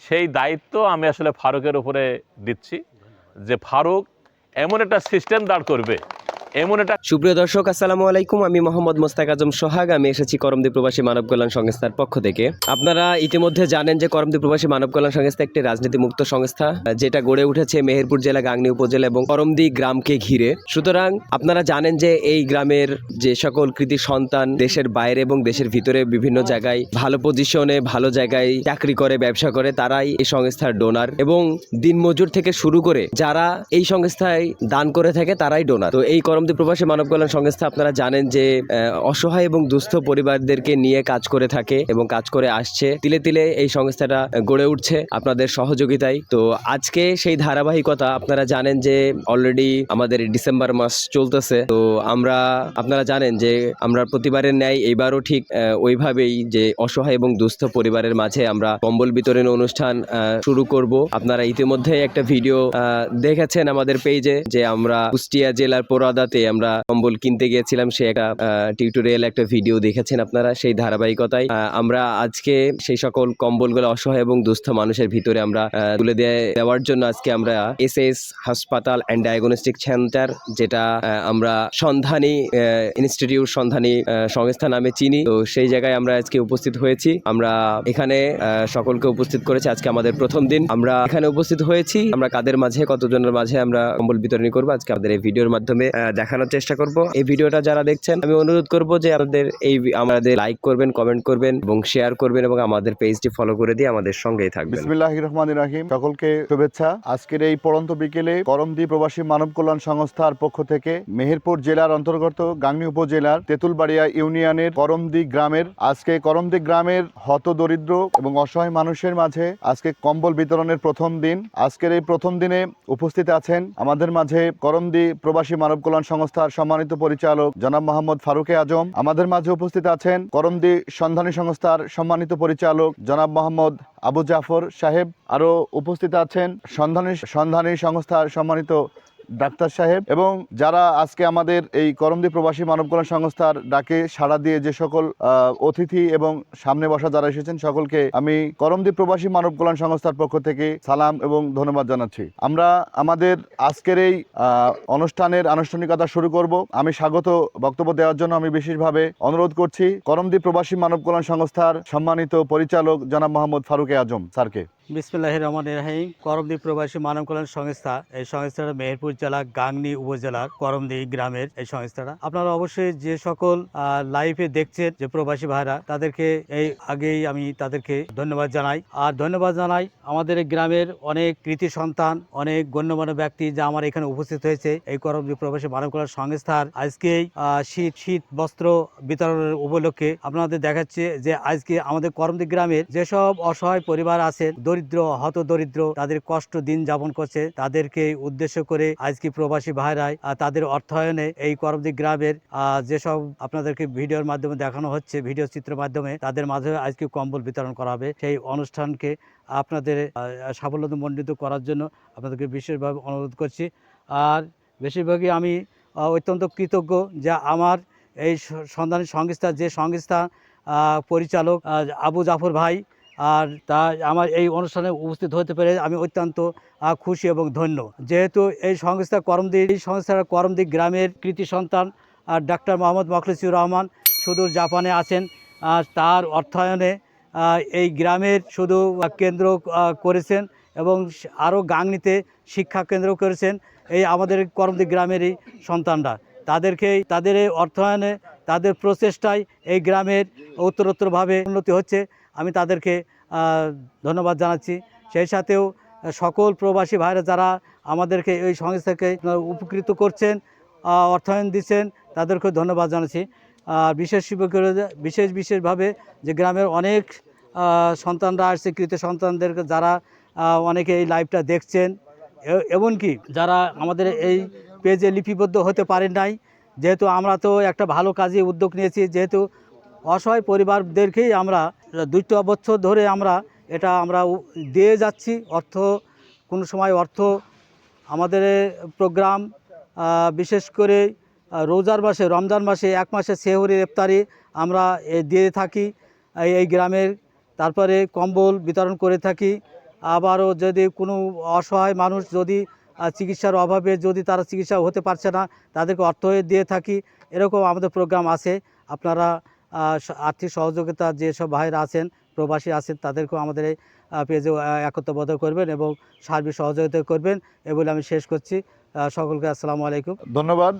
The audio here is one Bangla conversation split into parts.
সেই দায়িত্ব আমি আসলে ফারুকের উপরে দিচ্ছি, যে ফারুক এমন একটা সিস্টেম দাঁড় করবে, এমন একটা। সুপ্রিয় দর্শক, আসসালামু আলাইকুম। আমি মোহাম্মদ মোস্তাক আজম সোহাগ। আমি এসেছি করমদ্বীপ প্রবাসী মানব কল্যাণ সংস্থার পক্ষ থেকে। আপনারা ইতিমধ্যে জানেন যে করমদ্বীপ প্রবাসী মানব কল্যাণ সংস্থা একটি রাজনীতি মুক্ত সংস্থা, যেটা গড়ে উঠেছে মেহেরপুর জেলা, গাংনী উপজেলা এবং করমদ্বীপ গ্রামকে ঘিরে। সুতরাং আপনারা জানেন যে এই গ্রামের যে সকল কৃতি সন্তান দেশের বাইরে এবং দেশের ভিতরে বিভিন্ন জায়গায় ভালো পজিশনে, ভালো জায়গায় চাকরি করে, ব্যবসা করে, তারাই এই সংস্থার ডোনার, এবং দিনমজুর থেকে শুরু করে যারা এই সংস্থায় দান করে থাকে তারাই ডোনার। তো এই করমদ্বীপ প্রবাসী মানব কল্যাণ সংস্থা আপনারা জানেন যে অসহায় এবং দুস্থ পরিবারদেরকে নিয়ে কাজ করে থাকে এবং কাজ করে আসছে। তিলে তিলে এই সংস্থাটা গড়ে উঠছে আপনাদের সহযোগিতায়। তো আজকে সেই ধারাবাহিকতা, আপনারা জানেন যে অলরেডি আমাদের ডিসেম্বর মাস চলতেছে। তো আপনারা জানেন যে আমরা প্রতিবারের ন্যায় এইবারও ঠিক ওইভাবেই যে অসহায় এবং দুস্থ পরিবারের মাঝে আমরা কম্বল বিতরণ অনুষ্ঠান শুরু করব। আপনারা ইতিমধ্যে একটা ভিডিও দেখেছেন আমাদের পেজে, যে আমরা কুষ্টিয়া জেলার পোরাদাতে আমরা কম্বল কিনতে গিয়েছিলাম, সে একটা টিউটোরিয়াল একটা ভিডিও দেখেছেন আপনারা। সেই ধারাবাহিকতায় আমরা আজকে সেই সকল কম্বলগুলো অসহায় এবং দুস্থ মানুষের ভিতরে আমরা তুলে দেওয়ার জন্য আজকে আমরা এসএস হাসপাতাল অ্যান্ড ডায়াগনস্টিক সেন্টার, যেটা আমরা সন্ধানী ইনস্টিটিউট, সন্ধানী সংস্থা নামে চিনি, তো সেই জায়গায় আমরা আজকে উপস্থিত হয়েছি। আমরা এখানে সকলকে উপস্থিত করেছি। আজকে আমাদের প্রথম দিন আমরা এখানে উপস্থিত হয়েছি। আমরা কাদের মাঝে, কতজনের মাঝে আমরা কম্বল বিতরণ করবো আজকে আমাদের এই ভিডিওর মাধ্যমে দেখানোর চেষ্টা করব। এই ভিডিওটা যারা দেখছেন, আমি অনুরোধ করব যে আমাদের লাইক করবেন, কমেন্ট করবেন এবং শেয়ার করবেন, এবং আমাদের পেজটি ফলো করে দিয়ে আমাদের সঙ্গেই থাকবেন। বিসমিল্লাহির রহমানির রহিম। সকলকে শুভেচ্ছা। আজকের এই পড়ন্ত বিকেলে করমদ্বীপ প্রবাসী মানব কল্যাণ সংস্থার পক্ষ থেকে মেহেরপুর জেলার অন্তর্গত গাংনী উপজেলার তেঁতুলবাড়িয়া ইউনিয়নের করমদ্বীপ গ্রামের করমদ্বীপ গ্রামের হত দরিদ্র এবং অসহায় মানুষের মাঝে আজকে কম্বল বিতরণের প্রথম দিন। আজকের এই প্রথম দিনে উপস্থিত আছেন আমাদের মাঝে করমদ্বীপ প্রবাসী মানব কল্যাণ সংস্থার সম্মানিত পরিচালক জনাব মোহাম্মদ ফারুক আজম। আমাদের মাঝে উপস্থিত আছেন করমদ্বীপ সন্ধানী সংস্থার সম্মানিত পরিচালক জনাব মোহাম্মদ আবু জাফর সাহেব। আরও উপস্থিত আছেন সন্ধানী সংস্থার সম্মানিত ডাক্তার সাহেব, এবং যারা আজকে আমাদের এই করমদ্বীপ প্রবাসী মানব কল্যাণ সংস্থার ডাকে সাড়া দিয়ে যে সকল অতিথি এবং সামনে বসা যারা এসেছেন, সকলকে আমি করমদ্বীপ প্রবাসী মানব কল্যাণ সংস্থার পক্ষ থেকে সালাম এবং ধন্যবাদ জানাচ্ছি। আমরা আমাদের আজকের এই অনুষ্ঠানের আনুষ্ঠানিকতা শুরু করব। আমি স্বাগত বক্তব্য দেওয়ার জন্য আমি বিশেষভাবে অনুরোধ করছি করমদ্বীপ প্রবাসী মানব কল্যাণ সংস্থার সম্মানিত পরিচালক জনাব মোহাম্মদ ফারুক আজম স্যারকে। বিসমিল্লাহির রহমানির রহিম। করমদ্বীপ প্রবাসী মানব কল্যাণ সংস্থা, এই সংস্থাটা মেহেরপুর জেলা গাংনী উপজেলার করমদ্বীপ গ্রামের এই সংস্থাটা। আপনারা অবশ্যই যে সকল লাইভে দেখছেন যে প্রবাসী ভাইরা, তাদেরকে আগেই আমি তাদেরকে ধন্যবাদ জানাই। আর ধন্যবাদ জানাই আমাদের এই গ্রামের অনেক কৃতি সন্তান, অনেক গণ্যমান্য ব্যক্তি যা আমার এখানে উপস্থিত হয়েছে এই করমদ্বীপ প্রবাসী মানব কল্যাণ সংস্থার আজকে শীত বস্ত্র বিতরণের উপলক্ষে আপনাদের দেখাচ্ছে যে আজকে আমাদের করমদ্বীপ গ্রামের যেসব অসহায় পরিবার আছেন, দরিদ্র, হত দরিদ্র, তাদের কষ্ট দিন যাপন করছে, তাদেরকে উদ্দেশ্য করে আজকে প্রবাসী ভাইরাই তাদের অর্থায়নে এই করমদ্বীপ গ্রামের যেসব আপনাদেরকে ভিডিওর মাধ্যমে দেখানো হচ্ছে, ভিডিও চিত্রের মাধ্যমে তাদের মাঝে আজকে কম্বল বিতরণ করা হবে। সেই অনুষ্ঠানকে আপনাদের সাফল্যমণ্ডিত করার জন্য আপনাদেরকে বিশেষভাবে অনুরোধ করছি। আর বেশিরভাগই আমি অত্যন্ত কৃতজ্ঞ যে আমার এই সন্ধানী সংস্থা, যে সংস্থা পরিচালক আবু জাফর ভাই, আর তা আমার এই অনুষ্ঠানে উপস্থিত হতে পেরে আমি অত্যন্ত খুশি এবং ধন্য। যেহেতু এই সংস্থার করমদ্বীপ গ্রামের কৃতি সন্তান ডাক্তার মোহাম্মদ মখলিসুর রহমান সুদূর জাপানে আছেন, তার অর্থায়নে এই গ্রামের শুধু কেন্দ্র করেছেন এবং আরও গাংনীতে শিক্ষা কেন্দ্র করেছেন এই আমাদের করমদ্বীপ গ্রামেরই সন্তানরা। তাদের এই অর্থায়নে, তাদের প্রচেষ্টায় এই গ্রামের উত্তরোত্তরভাবে উন্নতি হচ্ছে। আমি তাদেরকে ধন্যবাদ জানাচ্ছি। সেই সাথেও সকল প্রবাসী ভাইরা যারা আমাদেরকে এই সংস্থাকে উপকৃত করছেন, অর্থায়ন দিচ্ছেন, তাদেরকে ধন্যবাদ জানাচ্ছি। বিশেষভাবে যে গ্রামের অনেক সন্তানরা আসছে, কৃত সন্তানদেরকে যারা অনেকে এই লাইভটা দেখছেন, এমনকি যারা আমাদের এই পেজে লিপিবদ্ধ হতে পারেন নাই, যেহেতু আমরা তো একটা ভালো কাজে উদ্যোগ নিয়েছি, যেহেতু অসহায় পরিবারদেরকেই আমরা 2 বছর ধরে আমরা দিয়ে যাচ্ছি। কোনো সময় অর্থ আমাদের প্রোগ্রাম, বিশেষ করে রোজার মাসে, রমজান মাসে 1 মাসে সেহরির ইফতারি আমরা দিয়ে থাকি এই গ্রামের। তারপরে কম্বল বিতরণ করে থাকি। আবারও যদি কোনো অসহায় মানুষ যদি চিকিৎসার অভাবে যদি তারা চিকিৎসা হতে পারছে না, তাদেরকে অর্থ দিয়ে থাকি। এরকম আমাদের প্রোগ্রাম আছে। আপনারা আর্থিক সহযোগিতা যেসব ভাইরা আছেন, প্রবাসী আছেন, তাদেরকেও আমাদের এই পেজে একত্রবদ্ধ করবেন এবং সার্বিক সহযোগিতা করবেন এ বলে আমি শেষ করছি। সকলকে আসসালামু আলাইকুম। ধন্যবাদ।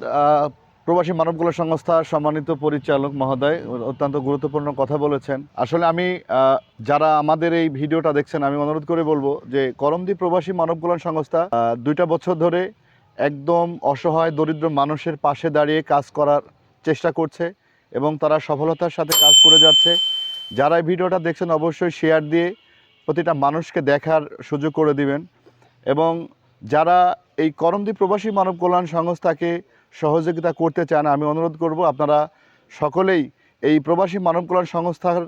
প্রবাসী মানব কল্যাণ সংস্থার সম্মানিত পরিচালক মহোদয় অত্যন্ত গুরুত্বপূর্ণ কথা বলেছেন। আসলে আমি যারা আমাদের এই ভিডিওটা দেখছেন, আমি অনুরোধ করে বলবো যে করমদ্বীপ প্রবাসী মানব কল্যাণ সংস্থা 2টা বছর ধরে একদম অসহায় দরিদ্র মানুষের পাশে দাঁড়িয়ে কাজ করার চেষ্টা করছে এবং তারা সফলতার সাথে কাজ করে যাচ্ছে। যারা এই ভিডিওটা দেখছেন অবশ্যই শেয়ার দিয়ে প্রতিটা মানুষকে দেখার সুযোগ করে দিবেন এবং যারা এই করমদ্বীপ প্রবাসী মানব কল্যাণ সংস্থাকে সহযোগিতা করতে চান, আমি অনুরোধ করব আপনারা সকলেই এই প্রবাসী মানব কল্যাণ সংস্থার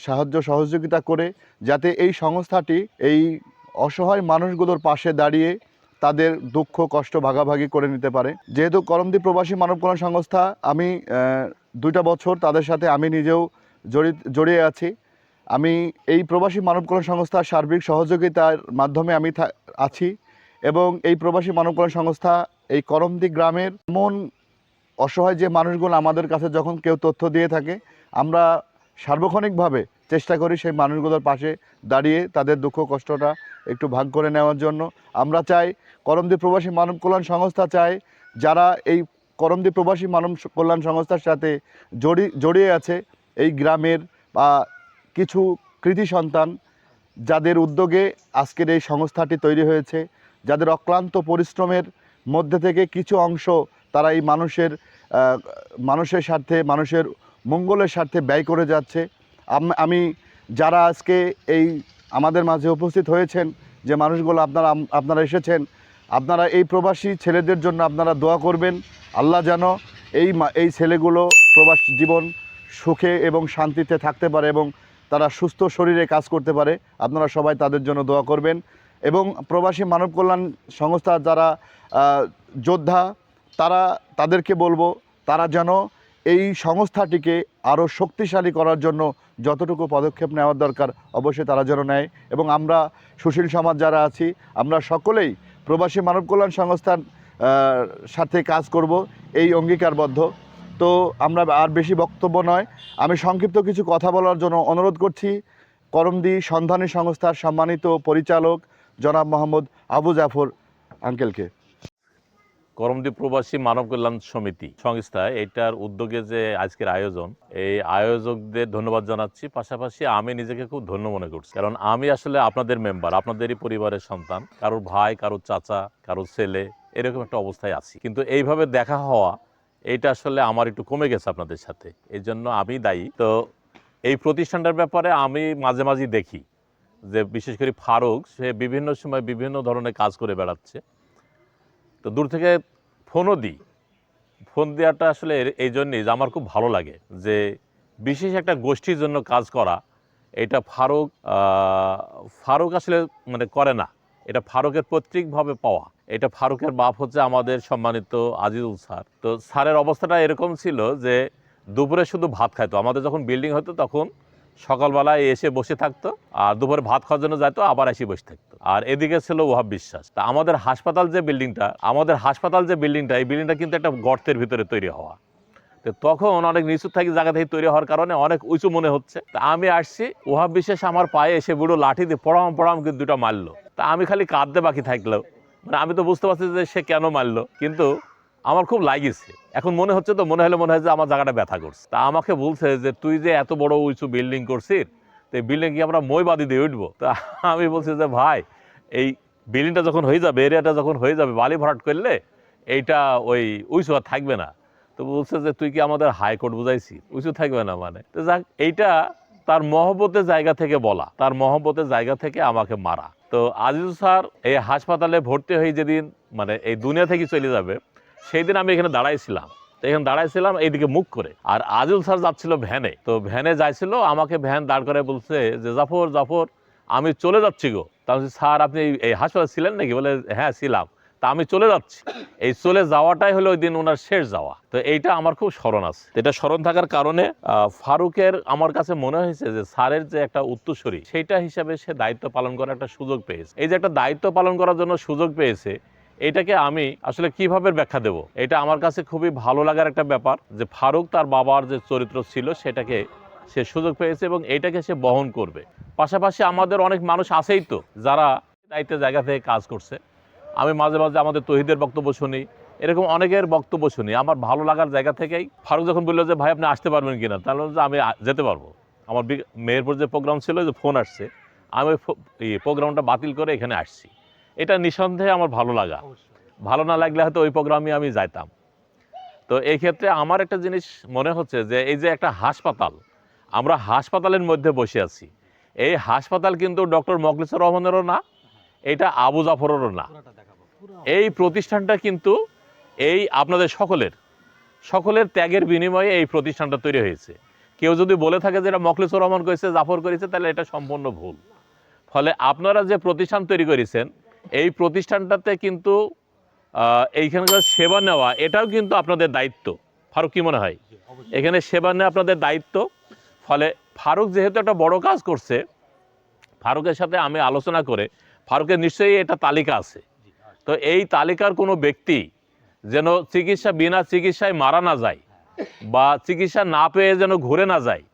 সাহায্য সহযোগিতা করে যাতে এই সংস্থাটি এই অসহায় মানুষগুলোর পাশে দাঁড়িয়ে তাদের দুঃখ কষ্ট ভাগাভাগি করে নিতে পারে। যেহেতু করমদ্বীপ প্রবাসী মানব কল্যাণ সংস্থা, আমি 2টা বছর তাদের সাথে আমি নিজেও জড়িয়ে আছি। আমি এই প্রবাসী মানব কল্যাণ সংস্থার সার্বিক সহযোগিতার মাধ্যমে আমি আছি এবং এই প্রবাসী মানব কল্যাণ সংস্থা এই করমদ্বীপ গ্রামের এমন অসহায় যে মানুষগুলো আমাদের কাছে যখন কেউ তথ্য দিয়ে থাকে, আমরা সার্বক্ষণিকভাবে চেষ্টা করি সেই মানুষগুলোর পাশে দাঁড়িয়ে তাদের দুঃখ কষ্টটা একটু ভাগ করে নেওয়ার জন্য। আমরা চাই করমদ্বীপ প্রবাসী মানব কল্যাণ সংস্থা চায় যারা এই করমদ্বীপ প্রবাসী মানব কল্যাণ সংস্থার সাথে জড়িয়ে আছে এই গ্রামের বা কিছু কৃতি সন্তান যাদের উদ্যোগে আজকের এই সংস্থাটি তৈরি হয়েছে, যাদের অক্লান্ত পরিশ্রমের মধ্যে থেকে কিছু অংশ তারা এই মানুষের স্বার্থে, মানুষের মঙ্গলের স্বার্থে ব্যয় করে যাচ্ছে। আমি যারা আজকে এই আমাদের মাঝে উপস্থিত হয়েছেন, যে মানুষগুলো আপনারা এসেছেন, আপনারা এই প্রবাসী ছেলেদের জন্য আপনারা দোয়া করবেন। আল্লাহ যেন এই ছেলেগুলো প্রবাস জীবন সুখে এবং শান্তিতে থাকতে পারে এবং তারা সুস্থ শরীরে কাজ করতে পারে। আপনারা সবাই তাদের জন্য দোয়া করবেন এবং প্রবাসী মানব কল্যাণ সংস্থা যারা যোদ্ধা তাদেরকে বলবো তারা যেন এই সংস্থাটিকে আরও শক্তিশালী করার জন্য যতটুকু পদক্ষেপ নেওয়ার দরকার অবশ্যই তারা যেন নেয় এবং আমরা সুশীল সমাজ যারা আছি আমরা সকলেই প্রবাসী মানব কল্যাণ সংস্থার সাথে কাজ করব এই অঙ্গীকারবদ্ধ। তো আমরা আর বেশি বক্তব্য নয়, আমি সংক্ষিপ্ত কিছু কথা বলার জন্য অনুরোধ করছি করমদ্বীপ সন্ধানী সংস্থার সম্মানিত পরিচালক জনাব মোহাম্মদ আবু জাফর আঙ্কেলকে। করমদ্বীপ প্রবাসী মানব কল্যাণ সমিতি সংস্থা, এটার উদ্যোগে যে আজকের আয়োজন, এই আয়োজকদের ধন্যবাদ জানাচ্ছি। পাশাপাশি আমি নিজেকে খুব ধন্য মনে করছি, কারণ আমি আসলে আপনাদের মেম্বার, আপনাদেরই পরিবারের সন্তান, কারোর ভাই, কারোর চাচা, কারোর ছেলে, এরকম একটা অবস্থায় আছি। কিন্তু এইভাবে দেখা হওয়া, এইটা আসলে আমার একটু কমে গেছে আপনাদের সাথে, এই জন্য আমি দায়ী। তো এই প্রতিষ্ঠানটার ব্যাপারে আমি মাঝে মাঝে দেখি যে বিশেষ করে ফারুক, সে বিভিন্ন সময় বিভিন্ন ধরনের কাজ করে বেড়াচ্ছে। তো দূর থেকে ফোনও দিই। ফোন দেওয়াটা আসলে এই জন্যই যে আমার খুব ভালো লাগে যে বিশেষ একটা গোষ্ঠীর জন্য কাজ করা, এটা ফারুক আসলে মানে করে না, এটা ফারুকের পৈতৃকভাবে পাওয়া। এটা ফারুকের বাপ হচ্ছে আমাদের সম্মানিত আজিজুল স্যার। তো স্যারের অবস্থাটা এরকম ছিল যে দুপুরে শুধু ভাত খাইতো। আমাদের যখন বিল্ডিং হতো তখন সকালবেলায় এসে বসে থাকতো, আর দুপুরে ভাত খাওয়ার জন্য যাইতো, আবার এসে বসে থাকতো। আর এদিকে ছিল ওহাব বিশ্বাস। তা আমাদের হাসপাতাল যে বিল্ডিংটা, এই বিল্ডিংটা কিন্তু একটা গর্তের ভিতরে তৈরি হওয়া। তো তখন অনেক নিচু থেকে জায়গা থেকে তৈরি হওয়ার কারণে অনেক উঁচু মনে হচ্ছে। তা আমি আসছি, ওহাব বিশ্বাস আমার পায়ে এসে বুড়ো লাঠি দিয়ে পড়াম কিন্তু 2টা মারলো। তা আমি খালি কাঁদতে বাকি থাকলো, মানে আমি তো বুঝতে পারছি যে সে কেন মারলো, কিন্তু আমার খুব লাগিয়েছে। এখন মনে হয় যে আমার জায়গাটা ব্যথা করছে। তা আমাকে বলছে যে তুই যে এত বড় উঁচু বিল্ডিং করছিস, তো এই বিল্ডিং কি আমরা মইবাদি দিয়ে উঠবো? তা আমি বলছি যে ভাই, এই বিল্ডিংটা যখন হয়ে যাবে, এরিয়াটা যখন হয়ে যাবে, বালি ভরাট করলে এইটা ওই উঁচু আর থাকবে না। তো বলছে যে তুই কি আমাদের হাইকোর্ট বুঝাইছি, উঁচু থাকবে না মানে? তো যাক, এইটা তার মহব্বতের জায়গা থেকে বলা, তার মহব্বতের জায়গা থেকে আমাকে মারা। তো আজিজুল স্যার এই হাসপাতালে ভর্তি হয়ে যেদিন মানে এই দুনিয়া থেকে চলে যাবে, সেই দিন আমি এখানে দাঁড়াইছিলাম এইদিকে মুখ করে। আর আজিজুল স্যার যাচ্ছিল ভ্যানে। তো ভ্যানে যাইছিল, আমাকে ভ্যান দাঁড় করে বলছে যে জাফর আমি চলে যাচ্ছি গো। তা স্যার আপনি এই হাসপাতালে ছিলেন নাকি? বলে হ্যাঁ ছিলাম। তা তা আমি চলে যাচ্ছি, এই চলে যাওয়াটাই হলো ওই দিন ওনার শেষ যাওয়া। তো এইটা আমার খুব স্মরণ আছে। এটা স্মরণ থাকার কারণে ফারুকের আমার কাছে মনে হয়েছে যে স্যারের যে একটা উত্তরসূরি সেইটা হিসাবে সে দায়িত্ব পালন করার একটা সুযোগ পেয়েছে। এই যে একটা দায়িত্ব পালন করার জন্য সুযোগ পেয়েছে, এটাকে আমি আসলে কিভাবে ব্যাখ্যা দেব, এটা আমার কাছে খুবই ভালো লাগার একটা ব্যাপার যে ফারুক তার বাবার যে চরিত্র ছিল সেটাকে সে সুযোগ পেয়েছে এবং এইটাকে সে বহন করবে। পাশাপাশি আমাদের অনেক মানুষ আছেই তো যারা দায়িত্বের জায়গা থেকে কাজ করছে। আমি মাঝে মাঝে আমাদের তহিদের বক্তব্য শুনি, এরকম অনেকের বক্তব্য শুনি। আমার ভালো লাগার জায়গা থেকেই ফারুক যখন বললো যে ভাই আপনি আসতে পারবেন কিনা, তাহলে যে আমি যেতে পারবো। আমার মেহেরপুর যে প্রোগ্রাম ছিল, যে ফোন আসছে, আমি ওই প্রোগ্রামটা বাতিল করে এখানে আসছি। এটা নিঃসন্দেহে আমার ভালো লাগা। ভালো না লাগলে হয়তো ওই প্রোগ্রামে আমি যাইতাম। তো এই ক্ষেত্রে আমার একটা জিনিস মনে হচ্ছে যে এই যে একটা হাসপাতাল, আমরা হাসপাতালের মধ্যে বসে আছি। এই হাসপাতাল কিন্তু ডক্টর মোখলেছুর রহমানেরও না, এটা আবু জাফরেরও না। এই প্রতিষ্ঠানটা কিন্তু এই আপনাদের সকলের ত্যাগের বিনিময়ে এই প্রতিষ্ঠানটা তৈরি হয়েছে। কেউ যদি বলে থাকে যে এটা মোখলেছুর রহমান করেছে, জাফর করেছে, তাহলে এটা সম্পূর্ণ ভুল। ফলে আপনারা যে প্রতিষ্ঠান তৈরি করেছেন, এই প্রতিষ্ঠানটাতে কিন্তু এইখানকার সেবা নেওয়া এটাও কিন্তু আপনাদের দায়িত্ব। ফারুক, কি মনে হয়? এখানে সেবা নেওয়া আপনাদের দায়িত্ব। ফলে ফারুক যেহেতু একটা বড় কাজ করছে, ফারুকের সাথে আমি আলোচনা করে, ফারুকের নিশ্চয়ই এটা তালিকা আছে। তো এই তালিকার কোনো ব্যক্তি যেন বিনা চিকিৎসায় মারা না যায়, বা চিকিৎসা না পেয়ে যেন ঘুরে না যায়,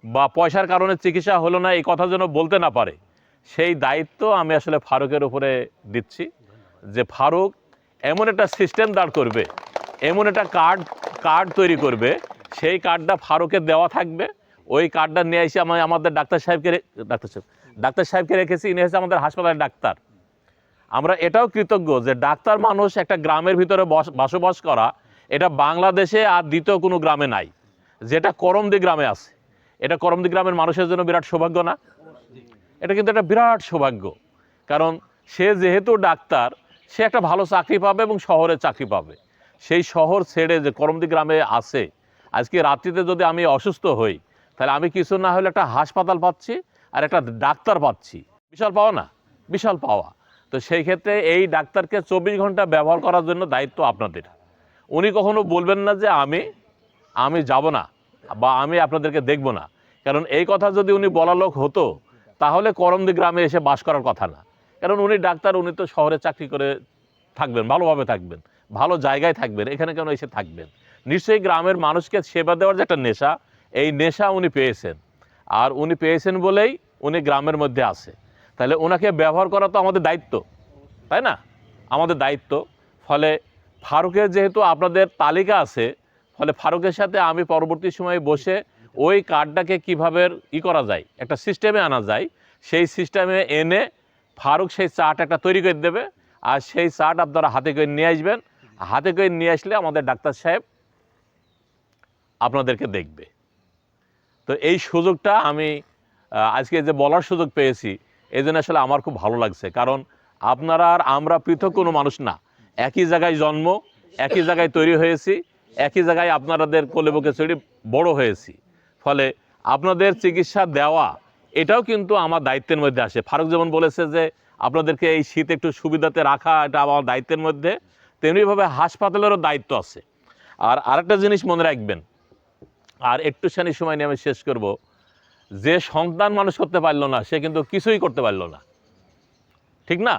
বা পয়সার কারণে চিকিৎসা হলো না এই কথা যেন বলতে না পারে, সেই দায়িত্ব আমি আসলে ফারুকের উপরে দিচ্ছি। যে ফারুক এমন একটা সিস্টেম দাঁড় করবে, এমন একটা কার্ড তৈরি করবে, সেই কার্ডটা ফারুকের দেওয়া থাকবে। ওই কার্ডটা নিয়ে এসে আমি আমাদের ডাক্তার সাহেবকে রেখেছি। ইনি হচ্ছে আমাদের হাসপাতালের ডাক্তার। আমরা এটাও কৃতজ্ঞ যে ডাক্তার মানুষ একটা গ্রামের ভিতরে বসবাস করা, এটা বাংলাদেশে আর দ্বিতীয় কোনো গ্রামে নাই, যেটা করমদি গ্রামে আছে। এটা করমদি গ্রামের মানুষের জন্য বিরাট সৌভাগ্য না? এটা কিন্তু একটা বিরাট সৌভাগ্য। কারণ সে যেহেতু ডাক্তার, সে একটা ভালো চাকরি পাবে এবং শহরে চাকরি পাবে। সেই শহর ছেড়ে যে করমদি গ্রামে আছে, আজকে রাত্রিতে যদি আমি অসুস্থ হই, তাহলে আমি কিছু না হলে একটা হাসপাতাল পাচ্ছি আর একটা ডাক্তার পাচ্ছি। বিশাল পাওয়া না? বিশাল পাওয়া। তো সেই ক্ষেত্রে এই ডাক্তারকে 24 ঘন্টা ব্যবহার করার জন্য দায়িত্ব আপনাদের। উনি কখনো বলবেন না যে আমি যাব না বা আমি আপনাদেরকে দেখব না। কারণ এই কথা যদি উনি বলা লোক হতো, তাহলে করমদি গ্রামে এসে বাস করার কথা না। কারণ উনি ডাক্তার, উনি তো শহরে চাকরি করে থাকবেন, ভালোভাবে থাকবেন, ভালো জায়গায় থাকবেন, এখানে কেন এসে থাকবেন? নিশ্চয়ই গ্রামের মানুষকে সেবা দেওয়ার যে একটা নেশা, এই নেশা উনি পেয়েছেন। আর উনি পেয়েছেন বলেই উনি গ্রামের মধ্যে আছে। তাহলে ওনাকে ব্যবহার করা তো আমাদের দায়িত্ব, তাই না? আমাদের দায়িত্ব। ফলে ফারুকের যেহেতু আপনাদের তালিকা আছে, ফলে ফারুকের সাথে আমি পরবর্তী সময়ে বসে ওই কার্ডটাকে কীভাবে করা যায়, একটা সিস্টেমে আনা যায়, সেই সিস্টেমে এনে ফারুক সেই চার্ট একটা তৈরি করে দেবে। আর সেই চার্ট আপনারা হাতে করে নিয়ে আসবেন। হাতে করে নিয়ে আসলে আমাদের ডাক্তার সাহেব আপনাদেরকে দেখবে। তো এই সুযোগটা আমি আজকে যে বলার সুযোগ পেয়েছি, এই জন্য আসলে আমার খুব ভালো লাগছে। কারণ আপনারা আর আমরা পৃথক কোনো মানুষ না, একই জায়গায় জন্ম, একই জায়গায় তৈরি হয়েছি, একই জায়গায় আপনাদের কোলে বুকে চড়ে বড় হয়েছি। ফলে আপনাদের চিকিৎসা দেওয়া এটাও কিন্তু আমার দায়িত্বের মধ্যে আসে। ফারুক যেমন বলেছে যে আপনাদেরকে এই শীত একটু সুবিধাতে রাখা, এটা আমার দায়িত্বের মধ্যে, তেমনিভাবে হাসপাতালেরও দায়িত্ব আছে। আর আরেকটা জিনিস মনে রাখবেন, আর একটুখানি সময় নিয়ে আমি শেষ করব, যে সন্তান মানুষ করতে পারলো না, সে কিন্তু কিছুই করতে পারলো না, ঠিক না?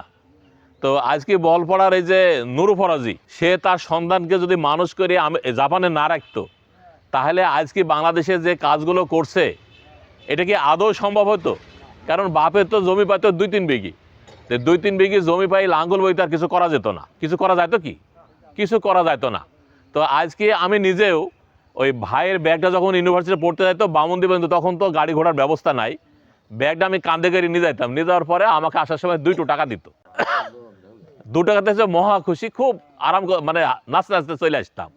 তো আজকে বল পড়ার এই যে নুরু ফরাজি, সে তার সন্তানকে যদি মানুষ করে জাপানে না রাখতো, তাহলে আজকে বাংলাদেশে যে কাজগুলো করছে, এটা কি আদৌ সম্ভব হতো? কারণ বাপের তো জমি পাইতো 2-3 বিঘি, 2-3 বিঘি জমি পাই লাঙ্গল বইতে আর কিছু করা যেত না। কিছু করা যাইতো কি? কিছু করা যাইতো না। তো আজকে আমি নিজেও ওই ভাইয়ের ব্যাগটা যখন ইউনিভার্সিটি পড়তে যাইতো বামুনদি পর্যন্ত, তখন তো গাড়ি ঘোড়ার ব্যবস্থা নাই, ব্যাগটা আমি কাঁধে করে নিয়ে যাইতাম। নিয়ে যাওয়ার পরে আমাকে আসার সময় 2 টাকা দিত। 2 টাকাতে মহা খুশি, খুব আরাম, মানে নাচতে নাচতে চলে আসতাম।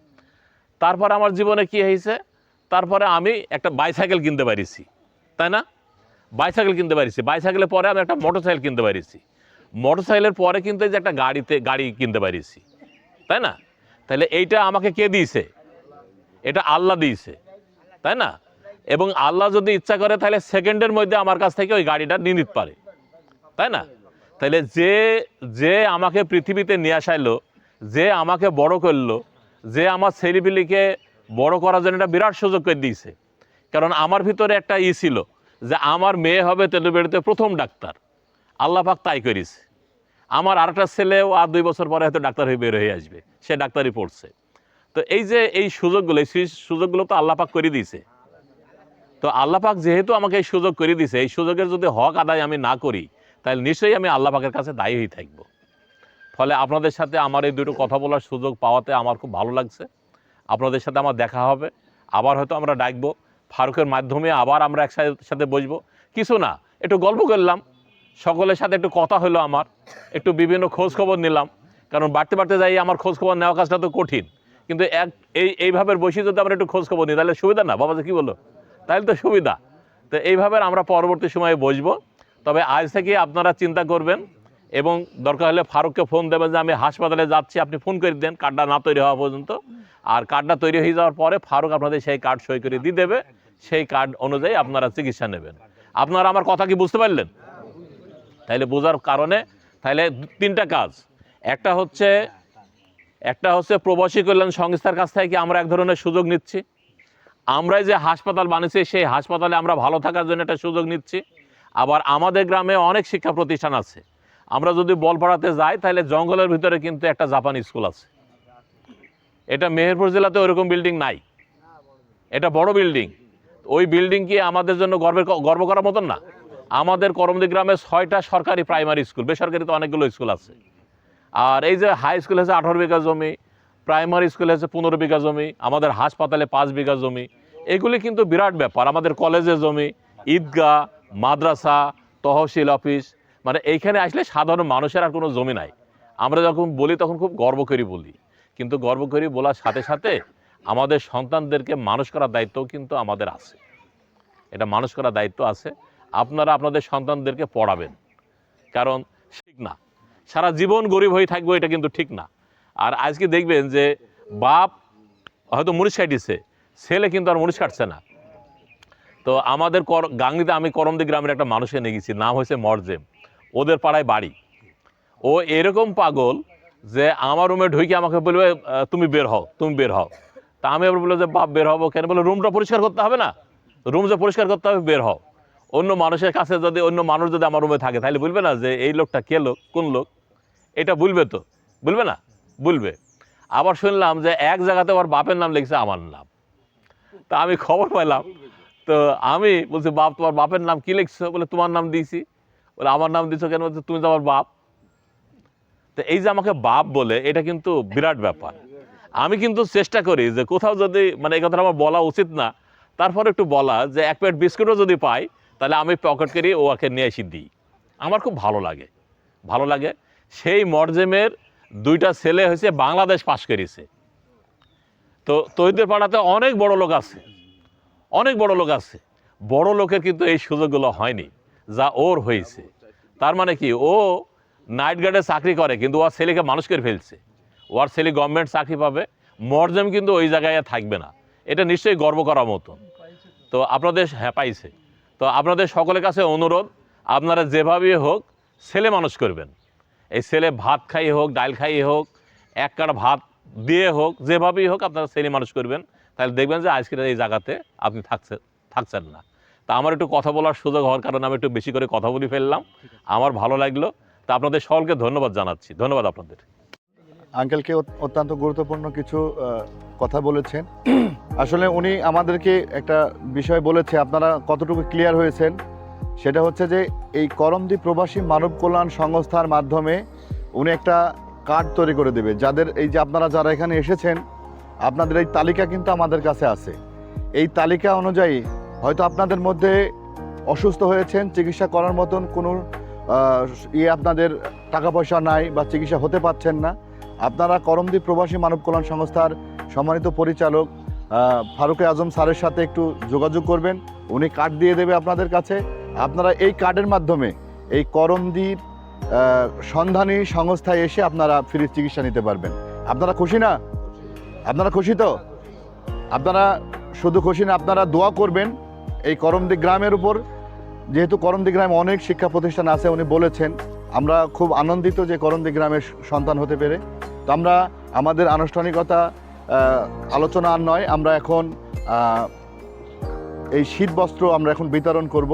তারপরে আমার জীবনে কি হয়েছে, তারপরে আমি একটা বাইসাইকেল কিনতে পারিছি, তাই না? বাইসাইকেল কিনতে পারিছি, বাইসাইকেলের পরে আমি একটা মোটরসাইকেল কিনতে পারিছি, মোটরসাইকেলের পরে কিন্তু যে একটা গাড়ি কিনতে পারিছি, তাই না? তাহলে এইটা আমাকে কে দিয়েছে? এটা আল্লাহ দিয়েছে, তাই না? এবং আল্লাহ যদি ইচ্ছা করে, তাহলে সেকেন্ডের মধ্যে আমার কাছ থেকে ওই গাড়িটা নিয়ে নিতে পারে, তাই না? তাহলে যে যে আমাকে পৃথিবীতে নিয়ে আসাইলো, যে আমাকে বড় করলো, যে আমার ছেলেপিলিকে বড় করার জন্য একটা বিরাট সুযোগ করে দিয়েছে। কারণ আমার ভিতরে একটা ছিল যে আমার মেয়ে হবে তেতুলবাড়িতে প্রথম ডাক্তার, আল্লাহ পাক তাই করেছে। আমার আরেকটা ছেলেও আর 2 বছর পরে হয়তো ডাক্তার হয়ে বের হয়ে আসবে, সে ডাক্তারি পড়ছে। তো এই যে এই সুযোগগুলো, এই সুযোগগুলো তো আল্লাহ পাক করে দিয়েছে। তো আল্লাহ পাক যেহেতু আমাকে এই সুযোগ করে দিয়েছে, এই সুযোগের যদি হক আদায় আমি না করি, তাহলে নিশ্চয়ই আমি আল্লাহ পাকের কাছে দায়ী হয়ে থাকবো। ফলে আপনাদের সাথে আমার এই দুটো কথা বলার সুযোগ পাওয়াতে আমার খুব ভালো লাগছে। আপনাদের সাথে আমার দেখা হবে, আবার হয়তো আমরা ডাকবো, ফারুকের মাধ্যমে আবার আমরা একসাথে বসবো। কিছু না, একটু গল্প করলাম, সকলের সাথে একটু কথা হলো, আমার একটু বিভিন্ন খোঁজ খবর নিলাম। কারণ বাড়তে বাড়তে যাই আমার খোঁজ খবর নেওয়া কাজটা তো কঠিন, কিন্তু এইভাবে বসে যদি আমরা একটু খোঁজ খবর নিই তাহলে সুবিধা না, বাবা যে কী বলো, তাহলে তো সুবিধা। তো এইভাবে আমরা পরবর্তী সময়ে বসবো। তবে আজ থেকে আপনারা চিন্তা করবেন এবং দরকার হলে ফারুককে ফোন দেবেন যে আমি হাসপাতালে যাচ্ছি, আপনি ফোন করে দেন কার্ডটা না তৈরি হওয়া পর্যন্ত। আর কার্ডটা তৈরি হয়ে যাওয়ার পরে ফারুক আপনাদের সেই কার্ড সই করে দিয়ে দেবে, সেই কার্ড অনুযায়ী আপনারা চিকিৎসা নেবেন। আপনারা আমার কথা কি বুঝতে পারলেন? তাহলে বোঝার কারণে তাহলে 3টা কাজ। একটা হচ্ছে প্রবাসী কল্যাণ সংস্থার কাছ থেকে আমরা এক ধরনের সুযোগ নিচ্ছি। আমরা যে হাসপাতাল বানিয়েছি সেই হাসপাতালে আমরা ভালো থাকার জন্য একটা সুযোগ নিচ্ছি। আবার আমাদের গ্রামে অনেক শিক্ষা প্রতিষ্ঠান আছে। আমরা যদি বলপাড়াতে যাই তাহলে জঙ্গলের ভিতরে কিন্তু একটা জাপানি স্কুল আছে। এটা মেহেরপুর জেলাতে ওইরকম বিল্ডিং নাই, এটা বড় বিল্ডিং। ওই বিল্ডিং কি আমাদের জন্য গর্ব করার মতন না? আমাদের করমদি গ্রামে 6টা সরকারি প্রাইমারি স্কুল, বেসরকারি তো অনেকগুলো স্কুল আছে। আর এই যে হাই স্কুল হচ্ছে 18 বিঘা জমি, প্রাইমারি স্কুল হচ্ছে 15 বিঘা জমি, আমাদের হাসপাতালে 5 বিঘা জমি। এগুলি কিন্তু বিরাট ব্যাপার। আমাদের কলেজে জমি, ঈদগাহ, মাদ্রাসা, তহসিল অফিস, মানে এইখানে আসলে সাধারণ মানুষের আর কোনো জমি নাই। আমরা যখন বলি তখন খুব গর্ব করি বলি, কিন্তু গর্ব করি বলার সাথে সাথে আমাদের সন্তানদেরকে মানুষ করার দায়িত্বও কিন্তু আমাদের আছে। এটা মানুষ করার দায়িত্ব আছে। আপনারা আপনাদের সন্তানদেরকে পড়াবেন, কারণ ঠিক না সারা জীবন গরিব হয়ে থাকবো, এটা কিন্তু ঠিক না। আর আজকে দেখবেন যে বাপ হয়তো মরিচ কাটিছে, ছেলে কিন্তু আর মরিচ কাটছে না। তো আমাদের গাংনীতে আমি করমদি গ্রামের একটা মানুষকে নিয়ে গেছি, নাম হয়েছে মরজেম, ওদের পাড়ায় বাড়ি। ও এরকম পাগল যে আমার রুমে ঢুকে আমাকে বলবে তুমি বের হও, তুমি বের হও। তা আমি আবার বললো যে বাপ বের হবো কেন? বলে রুমটা পরিষ্কার করতে হবে না, রুম যে পরিষ্কার করতে হবে, বের হও। অন্য মানুষের কাছে যদি অন্য মানুষ যদি আমার রুমে থাকে তাহলে বলবে না যে এই লোকটা কে লোক, কোন লোক? এটা বলবে তো, বলবে না? বলবে। আবার শুনলাম যে এক জায়গাতে ওর বাপের নাম লিখছে আমার নাম। তা আমি খবর পেলাম, তো আমি বলছি বাপ তোমার বাপের নাম কি লিখছো? বলে তোমার নাম দিয়েছি। বলে আমার নাম দিচ্ছ কেন? বলছে তুমি তো আমার বাপ। তো এই যে আমাকে বাপ বলে, এটা কিন্তু বিরাট ব্যাপার। আমি কিন্তু চেষ্টা করি যে কোথাও যদি মানে এই কথাটা আমার বলা উচিত না, তারপরে একটু বলা যে 1 প্লেট বিস্কুটও যদি পাই তাহলে আমি পকেট করি ওকে নিয়ে এসে দিই। আমার খুব ভালো লাগে, ভালো লাগে। সেই মরজেমের 2টা ছেলে হয়েছে বাংলাদেশ পাশ করেছে। তো তহিদের পাড়াতে অনেক বড় লোক আছে, অনেক বড় লোক আছে। বড় লোকের কিন্তু এই সুযোগগুলো হয়নি যা ওর হয়েছে। তার মানে কি, ও নাইট গার্ডে চাকরি করে কিন্তু ওর ছেলেকে মানুষ করে ফেলছে। ওর ছেলে গভর্নমেন্ট চাকরি পাবে, মরজেম কিন্তু ওই জায়গায় থাকবে না। এটা নিশ্চয়ই গর্ব করার মতো। তো আপনাদের পাইছে। তো আপনাদের সকলের কাছে অনুরোধ, আপনারা যেভাবেই হোক ছেলে মানুষ করবেন। এই ছেলে ভাত খাইয়ে হোক, ডাল খাইয়ে হোক, 1 কাঠ ভাত দিয়ে হোক, যেভাবেই হোক আপনারা ছেলে মানুষ করবেন। তাহলে দেখবেন যে আজকের এই জায়গাতে আপনি থাকছেন না। তা আমার একটু কথা বলার সুযোগ হওয়ার কারণে আমি একটু বেশি করে কথা বলে ফেললাম, আমার ভালো লাগলো। তা আপনাদের সকলকে ধন্যবাদ জানাচ্ছি। ধন্যবাদ আপনাদের। আঙ্কেলকে অত্যন্ত গুরুত্বপূর্ণ কিছু কথা বলেছেন। আসলে উনি আমাদেরকে একটা বিষয় বলেছে, আপনারা কতটুকু ক্লিয়ার হয়েছেন সেটা হচ্ছে যে এই করমদি প্রবাসী মানব কল্যাণ সংস্থার মাধ্যমে উনি একটা কার্ড তৈরি করে দেবে। যাদের এই যে আপনারা যারা এখানে এসেছেন, আপনাদের এই তালিকা কিন্তু আমাদের কাছে আছে। এই তালিকা অনুযায়ী হয়তো আপনাদের মধ্যে অসুস্থ হয়েছেন, চিকিৎসা করার মতন কোনো আপনাদের টাকা পয়সা নাই বা চিকিৎসা হতে পারছেন না, আপনারা করমদি প্রবাসী মানব কল্যাণ সংস্থার সম্মানিত পরিচালক ফারুক আজম স্যারের সাথে একটু যোগাযোগ করবেন। উনি কার্ড দিয়ে দেবে আপনাদের কাছে। আপনারা এই কার্ডের মাধ্যমে এই করমদির সন্ধানী সংস্থায় এসে আপনারা ফ্রি চিকিৎসা নিতে পারবেন। আপনারা খুশি না? আপনারা খুশি তো? আপনারা শুধু খুশি না, আপনারা দোয়া করবেন এই করমদি গ্রামের উপর। যেহেতু করমদি গ্রামে অনেক শিক্ষা প্রতিষ্ঠান আছে, উনি বলেছেন আমরা খুব আনন্দিত যে করমদি গ্রামের সন্তান হতে পেরে। তো আমরা আমাদের আনুষ্ঠানিকতা আলোচনা আর নয়, আমরা এখন এই শীত বস্ত্র আমরা এখন বিতরণ করব।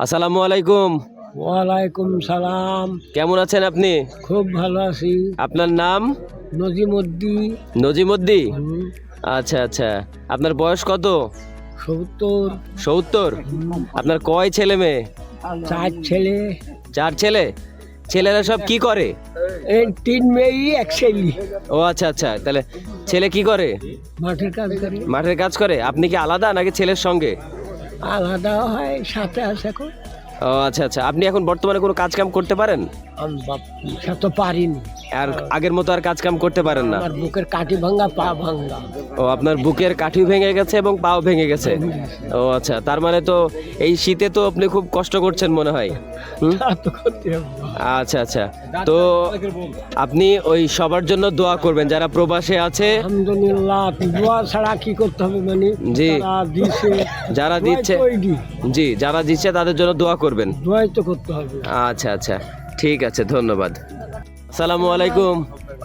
আসসালামু আলাইকুম। ওয়ালাইকুম সালাম। কেমন আছেন আপনি? খুব ভালো আছি। আপনার নাম? নজিমুদ্দি। নজিমুদ্দি। আচ্ছা আচ্ছা, আপনার বয়স কত? 70। 70? আপনার কয় ছেলে মেয়ে? 4 ছেলে। 4 ছেলে? ছেলেরা সব কি করে? এই 3 মেয়ে 1 ছেলে। ও আচ্ছা আচ্ছা, তাহলে ছেলে কি করে? মাঠের কাজ করে। মাঠের কাজ করে। আপনি কি আলাদা নাকি ছেলের সঙ্গে? আলাদা হয়, সাথে আছে এখন। ও আচ্ছা আচ্ছা, আপনি এখন বর্তমানে কোনো কাজ কাম করতে পারেন? আমি সে তো পারিনি। আর আগের মতো আর কাজ কাম করতে পারেন না? আমার বুকের কাঠি ভাঙা, পা ভাঙা। ও, আপনার বুকের কাঠি ভেঙে গেছে এবং পাও ভেঙে গেছে। ও আচ্ছা, তার মানে তো এই শীতে তো আপনি খুব কষ্ট করছেন মনে হয়। তা তো করতে হবে। আচ্ছা আচ্ছা, তো আপনি ওই সবার জন্য দোয়া করবেন যারা প্রবাসে আছে। আলহামদুলিল্লাহ, দোয়া ছাড়া কি করতে হবে মানে? জি। যারা দিচ্ছে, যারা দিচ্ছে, জি, যারা দিচ্ছে তাদের জন্য দোয়া করবেন। দোয়াই তো করতে হবে। আচ্ছা আচ্ছা, ঠিক আছে, ধন্যবাদ। আসসালামু আলাইকুম।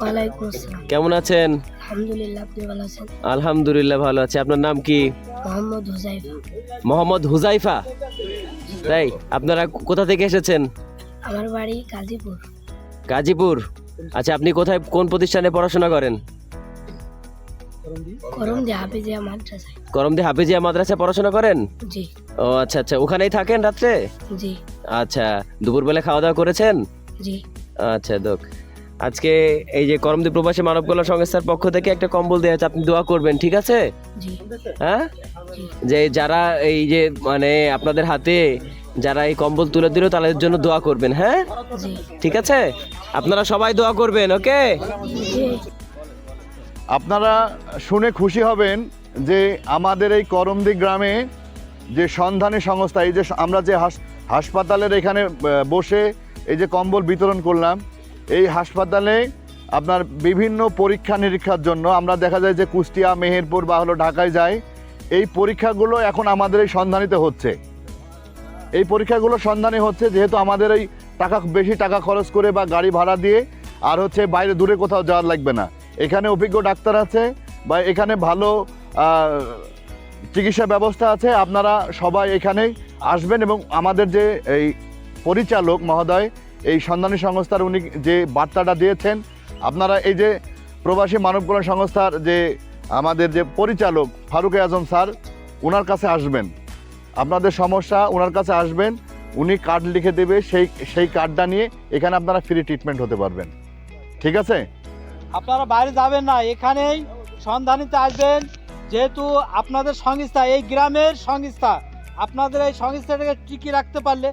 ওয়ালাইকুম আসসালাম। কেমন আছেন? আলহামদুলিল্লাহ, আপনি ভালো আছেন? আলহামদুলিল্লাহ ভালো আছি। আপনার নাম কি? মোহাম্মদ হুজাইফা। মোহাম্মদ হুজাইফা? তাই? আপনারা কোথা থেকে এসেছেন? আমার বাড়ি গাজীপুর। গাজীপুর? আচ্ছা, আপনি কোথায়, কোন প্রতিষ্ঠানে পড়াশোনা করেন? করমদি হাফিজিয়া মাদ্রাসায়। করমদি হাফিজিয়া মাদ্রাসায় পড়াশোনা করেন? জি। ও আচ্ছা আচ্ছা, ওখানেই থাকেন রাত্রে? জি। আচ্ছা, দুপুরবেলা খাওয়া দাওয়া করেছেন? জি আচ্ছা দোক, আজকে এই যে করমদ্বীপ প্রবাসী মানব কল্যাণ সংস্থার পক্ষ থেকে একটা কম্বল দেওয়া হচ্ছে, আপনি দোয়া করবেন, ঠিক আছে? জি হ্যাঁ, জি যে যারা এই যে মানে আপনাদের হাতে যারা এই কম্বল তুলে দিল তাদের জন্য দোয়া করবেন, হ্যাঁ জি ঠিক আছে? আপনারা সবাই দোয়া করবেন, ওকে? জি আপনারা শুনে খুশি হবেন যে আমাদের এই করমদি গ্রামে যে সন্ধানী সংস্থা, এই যে আমরা যে হাসপাতালের এখানে বসে এই যে কম্বল বিতরণ করলাম, এই হাসপাতালে আপনার বিভিন্ন পরীক্ষা নিরীক্ষার জন্য আমরা দেখা যায় যে কুষ্টিয়া, মেহেরপুর বা হলো ঢাকায় যায়, এই পরীক্ষাগুলো এখন আমাদের এই সন্ধানীতে হচ্ছে। এই পরীক্ষাগুলো সন্ধানী হচ্ছে যেহেতু আমাদের এই বেশি টাকা খরচ করে বা গাড়ি ভাড়া দিয়ে আর হচ্ছে বাইরে দূরে কোথাও যাওয়ার লাগবে না। এখানে অভিজ্ঞ ডাক্তার আছে বা এখানে ভালো চিকিৎসা ব্যবস্থা আছে। আপনারা সবাই এখানে আসবেন এবং আমাদের যে এই পরিচালক মহোদয় এই সন্ধানী সংস্থার উনি যে বার্তাটা দিয়েছেন, আপনারা এই যে প্রবাসী মানব কল্যাণ সংস্থার যে আমাদের যে পরিচালক ফারুক আজম স্যার, ওনার কাছে আসবেন, আপনাদের সমস্যা ওনার কাছে আসবেন, উনি কার্ড লিখে দেবে, সেই কার্ডটা নিয়ে এখানে আপনারা ফ্রি ট্রিটমেন্ট হতে পারবেন, ঠিক আছে? আপনারা বাইরে যাবেন না, এখানেই সন্ধানীতে আসবেন। যেহেতু আপনাদের সংস্থা এই গ্রামের সংস্থা, আপনাদের এই সংস্থাটাকে টিকিয়ে রাখতে পারলে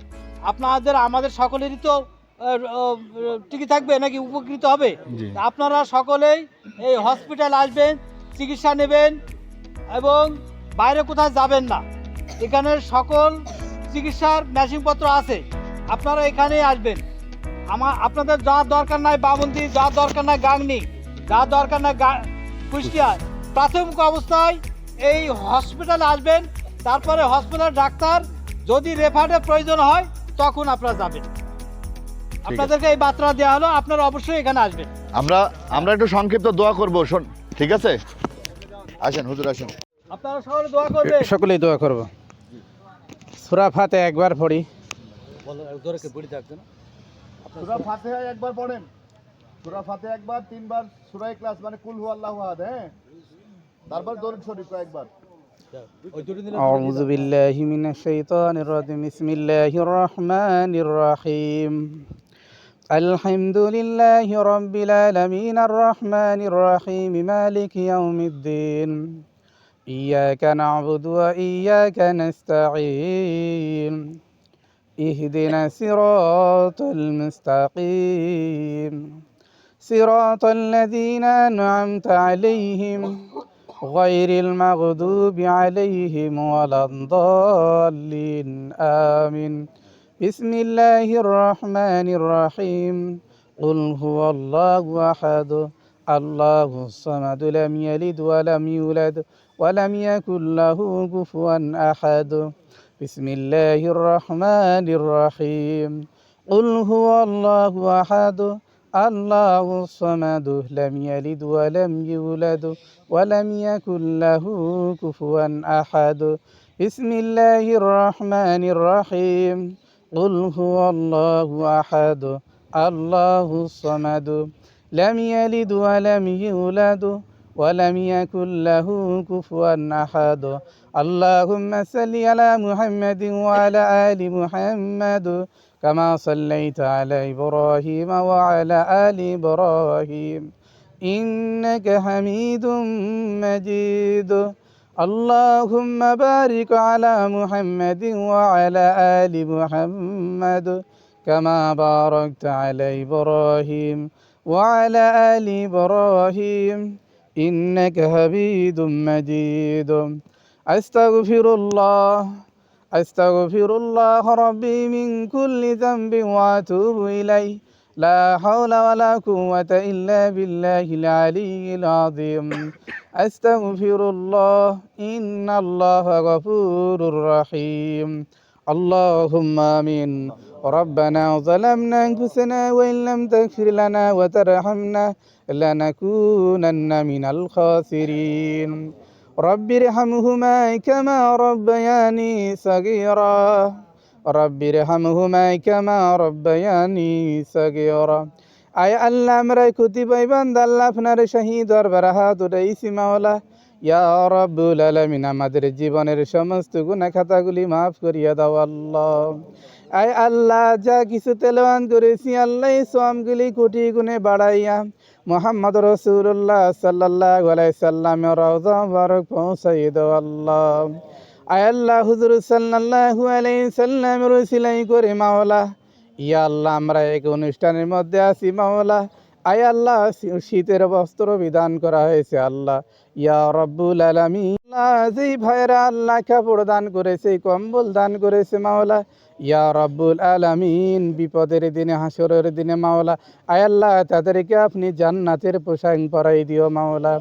আপনাদের আমাদের সকলেরই তো টিকে থাকবে নাকি, উপকৃত হবে। আপনারা সকলেই এই হসপিটাল আসবেন, চিকিৎসা নেবেন এবং বাইরে কোথাও যাবেন না। এখানে সকল চিকিৎসার মেশিনপত্র আছে, আপনারা এখানেই আসবেন। আপনাদের যাওয়ার দরকার নাই বামন্দি, যাওয়ার দরকার নাই গাংনি, যাওয়ার দরকার নাই কুষ্টিয়া। প্রাথমিক অবস্থায় এই হসপিটালে আসবেন, তারপরে হসপিটাল ডাক্তার যদি রেফারের প্রয়োজন হয় তখন আপনারা যাবেন। আপনাদেরকে এই বার্তা দেওয়া হলো, আপনারা অবশ্যই এখানে আসবেন। আমরা একটু সংক্ষিপ্ত দোয়া করবো, ঠিক আছে? আসেন হুজুর, আসেন। আপনারা সকলে দোয়া করবেন। সকলেই দোয়া করব। সূরা ফাতিহা একবার পড়ি। সূরা ফাতিহা একবার পড়েন, সূরা ফাতিহা একবার, 3 বার সূরা ইখলাস মানে কুল হুয়াল্লাহু আহাদ, হ্যাঁ? তারপর দরুদ শরীফ একবার। আউযু বিল্লাহি মিনাশ শাইতানির রাজিম। বিসমিল্লাহির রহমানির রহিম। আলহামদুলিল্লাহি রাব্বিল আলামিন আর রহমানির রহিম মালিকি ইয়াউমিদ্দিন। ইয়্যাকা না'বুদু ওয়া ইয়্যাকা নাস্তাঈন। اهدنا الصراط المستقيم صراط الذين أنعمت عليهم غير المغضوب عليهم ولا الضالين آمين. بسم الله الرحمن الرحيم. قل هو الله أحد الله الصمد لم يلد ولم يولد ولم يكن له كفوا أحد. بسم الله الرحمن الرحيم. قل هو الله أحد الله الصمد لم يلد ولم يولد ولم يكن له كفوا أحد. بسم الله الرحمن الرحيم. قل هو الله أحد الله الصمد لم يلد ولم يولد ولم يكن له كفوا أحد. اللهم صل على محمد وعلى آل محمد كما صليت على إبراهيم وعلى آل إبراهيم إنك حميد مجيد. اللهم بارك على محمد وعلى آل محمد كما باركت على إبراهيم وعلى آل إبراهيم إنك حميد مجيد. أستغفر الله ربي من كل ذنب وأتوب إليه. لا حول ولا قوة إلا بالله العلي العظيم. أستغفر الله إن الله غفور رحيم. اللهم آمين. ربنا ظلمنا أنفسنا وإن لم تغفر لنا وترحمنا لنكونن من الخاسرين. رب ارحمهما كما ربياني صغيرا رب ارحمهما كما ربياني صغيرا. আয় আল্লাহ, আমরা কতিপয় বান্দা আল্লাহ আপনার শাহী দরবারে হাত উঠাইছি মাওলা। ইয়া রাব্বুল আলামিন, আমাদের জীবনের সমস্ত গুনাহ খাতাগুলি মাফ করিয়া দাও আল্লাহ। আয় আল্লাহ যা কিছু তেলাওয়াত করেছি আল্লাহ এই সওয়াবগুলি কোটি গুণে বাড়াইয়া মোহাম্মদ রাসূলুল্লাহ সাল্লাল্লাহু আলাইহি সাল্লামের রওজা মুবারক পৌঁছাই দাও আল্লাহ। আয় আল্লাহ হুজুর সাল্লাল্লাহু আলাইহি সাল্লামের ওসিলাই করে মাওলা, ইয়া আল্লাহ আমরা এক অনুষ্ঠানের মধ্যে আছি মাওলা। আয় আল্লাহ শীতের বস্ত্র বিধান করা হয়েছে আল্লাহ, ইয়া রব্বুল আলামিন। আল্লাহ যেই ভাইরা আল্লাহ কাপড় দান করেছে, কম্বল দান করেছে মাওলা, ইয়া রব্বুল আলামিন বিপদের দিনে হাসরের দিনে মাওলা, আয় আল্লাহ তাদেরকে আপনি জান্নাতের পোশাক পরাই দিও মাওলা,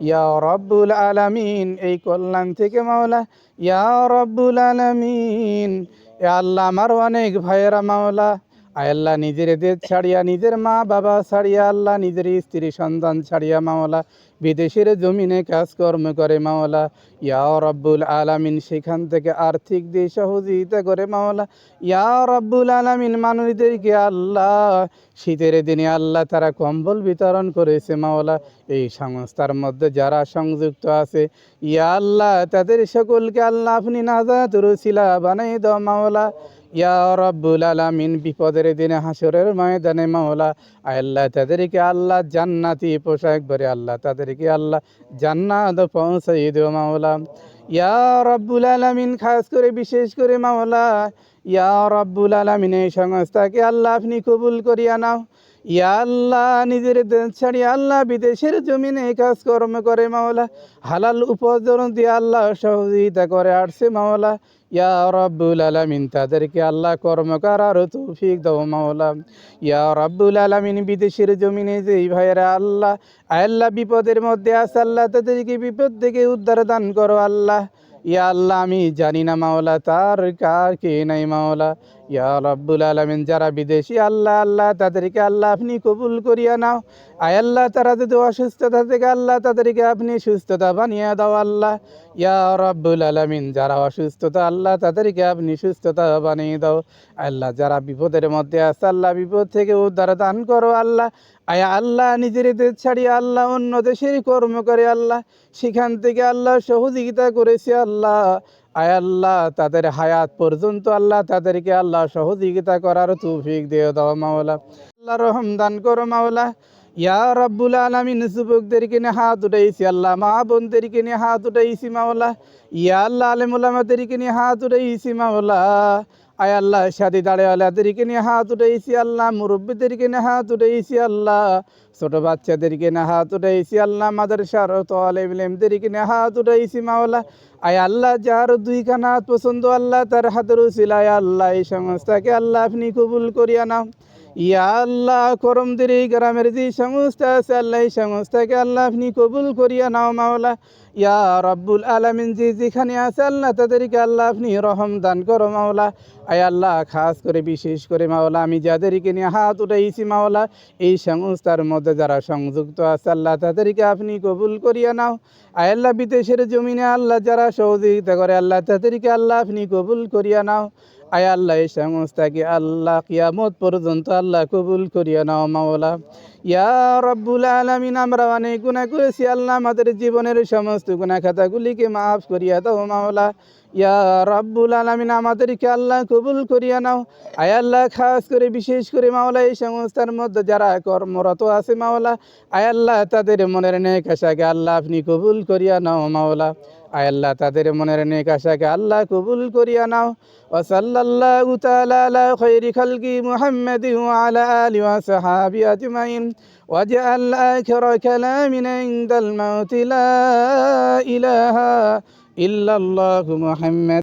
ইয়া রব্বুল আলামিন। এই কল্যাণ থেকে মাওলা, ইয়া রব্বুল আলামিন। এ আল্লাহ আমার অনেক ভাইয়েরা মাওলা, আয় আল্লাহ নিজের দেশ ছাড়িয়া, নিজের মা বাবা ছাড়িয়া, আল্লাহ নিজের স্ত্রী সন্তান ছাড়িয়া মাওলা বিদেশের জমিনে কাজকর্ম করে মাওলা, ইয়া রব্বুল আলামিন। সেখান থেকে আর্থিক দিয়ে সহযোগিতা করে মাওলা, ইয়া রব্বুল আলামিন। মানুষদেরকে আল্লাহ শীতের দিনে আল্লাহ তারা কম্বল বিতরণ করেছে মাওলা। এই সংস্থার মধ্যে যারা সংযুক্ত আছে, ইয়া আল্লাহ তাদের সকলকে আল্লাহ আপনি নাজাতের উসিলা বানাই দাও মাওলা, ইয়া রব্বুল আলামিন। বিপদের দিনে হাসরের ময়দানে মাওলা, আয় আল্লাহ তাদেরকে আল্লাহ জান্নাতি পোশাক পরে আল্লাহ তাদেরকে আল্লাহ জান্নাত পৌঁছাই দিও মাওলা, ইয়া রব্বুল আলামিন। খাস করে বিশেষ করে মাওলা, ইয়া রব্বুল আলামিন এই সংস্থাকে আল্লাহ আপনি কবুল করিয়া নাও, ইয়া আল্লাহ নিজের দেশ ছাড়িয়ে আল্লাহ বিদেশের জমিনে কাজকর্ম করে মাওলা, হালাল উপার্জন দিয়ে আল্লাহ সহযোগিতা করে আসছে মাওলা, ইয়া রব্বুল আলামিন। তাদেরকে আল্লাহ কর্ম করার তৌফিক দাও মাওলা, ইয়া রব্বুল আলামিন। বিদেশের জমিনে যেই ভাইয়েরা আল্লাহ আল্লাহ বিপদের মধ্যে আছে আল্লাহ তাদেরকে বিপদ থেকে উদ্ধার দান করো আল্লাহ, ইয়া আল্লাহ। আমি জানি না মাওলা তার কার কে নাই মাওলা, ইয়া রব্বুল আলামিন। যারা বিদেশি আল্লাহ আল্লাহ তাদেরকে আল্লাহ আপনি কবুল করিয়া নাও, আয় আল্লাহ তারা যদি অসুস্থতা থেকে আল্লাহ তাদেরকে আপনি সুস্থতা বানিয়ে দাও আল্লাহ, ইয়া রব্বুল আলামিন। যারা অসুস্থতা আল্লাহ তাদেরকে আপনি সুস্থতা বানিয়ে দাও আল্লাহ। যারা বিপদের মধ্যে আছে আল্লাহ বিপদ থেকে উদ্ধার দান করো আল্লাহ, আয় আল্লাহ। নিজের দেশ ছাড়িয়ে আল্লাহ অন্য দেশের কর্ম করে আল্লাহ, সেখান থেকে আল্লাহ সহযোগিতা করেছে আল্লাহ, আয় আল্লাহ তাদের হায়াত পর্যন্ত আল্লাহ তাদেরকে আল্লাহ সহযোগিতা করার তৌফিক দিয়ে দাও মাওলা, আল্লাহ রহম দান করো মাওলা, ইয়া রব্বুল আলামিন। যুবকদেরকে নিয়ে হাত উঠাইছি আল্লাহ, মা বোনদেরকে নিয়ে হাত উঠাইছি মাওলা, ইয়া আল্লাহ। আলেম ওলামাদেরকে নিয়ে হাত উঠাইছি মাওলা, আয় আল্লাহ। শাদি দাঁড়িয়েওয়ালাদেরকে নিয়ে হাত উঠাইছি আল্লাহ, মুরব্বীদেরকে নিয়ে হাত উঠাইছি আল্লাহ, ছোট বাচ্চাদেরকে নিয়ে হাত উঠাইছি আল্লাহ, মাদ্রাসার তালিব ইলমদেরকে নিয়ে হাত উঠাইছি মাওলা, আয় আল্লাহ। যার দুইখানা হাত পছন্দ আল্লাহ তার হাতের উসিলায় আল্লাহ এই সংস্থাকে আল্লাহ আপনি কবুল করিয়া নাও, ইয়া আল্লাহ। করমদের এই গ্রামের যে সংস্থা আছে আল্লাহ এই সংস্থাকে আল্লাহ আপনি কবুল করিয়া নাও মাওলা, ইয়া রব্বুল আলামিন। যে যেখানে আছে আল্লাহ তাদেরকে আল্লাহ আপনি রহম দান করো মাওলা, আয় আল্লাহ। খাস করে বিশেষ করে মাওলা আমি যাদেরকে নিয়ে হাত উঠাইছি মাওলা এই সংস্থার মধ্যে যারা সংযুক্ত আছে আল্লাহ তাদেরকে আপনি কবুল করিয়া নাও, আয় আল্লাহ। বিদেশের জমিনে আল্লাহ যারা সহযোগিতা করে আল্লাহ তাদেরকে আল্লাহ আপনি কবুল করিয়া নাও, আয় আল্লাহ। এই সংস্থাকে আল্লাহ কিয়ামত পর্যন্ত আল্লাহ কবুল করিয়া নাও মাওলা, ইয়া রব্বুল আলামিন। আমরা অনেক গুনাহ করেছি আল্লাহ, আমাদের জীবনের সমস্ত গুনাহ খাতাগুলিকে মাফ করিয়া দাও মাওলা, ইয়া রব্বুল আলামিন। আমাদেরকে আল্লাহ কবুল করিয়া নাও, আয় আল্লাহ। খাস করে বিশেষ করে মাওলা এই সংস্থার মধ্যে যারা কর্মরত আছে মাওলা, আয় আল্লাহ তাদের মনের নেক আশাকে আল্লাহ আপনি কবুল করিয়া নাও মাওলা, আয় আল্লাহ। তাদের মনের নেক আশাকে আল্লাহ কবুল করিয়া নাও। ওয়া সাল্লাল্লাহু তাআলা আলা খায়রি খালকি মুহাম্মাদিন ওয়া আলা আলিহি ওয়া সাহবিহি আজমাইন। ওয়াজআল আখিরা কালামিনা ইনদাল মাউতি লা ইলাহা ইল্লাল্লাহু মুহাম্মাদ।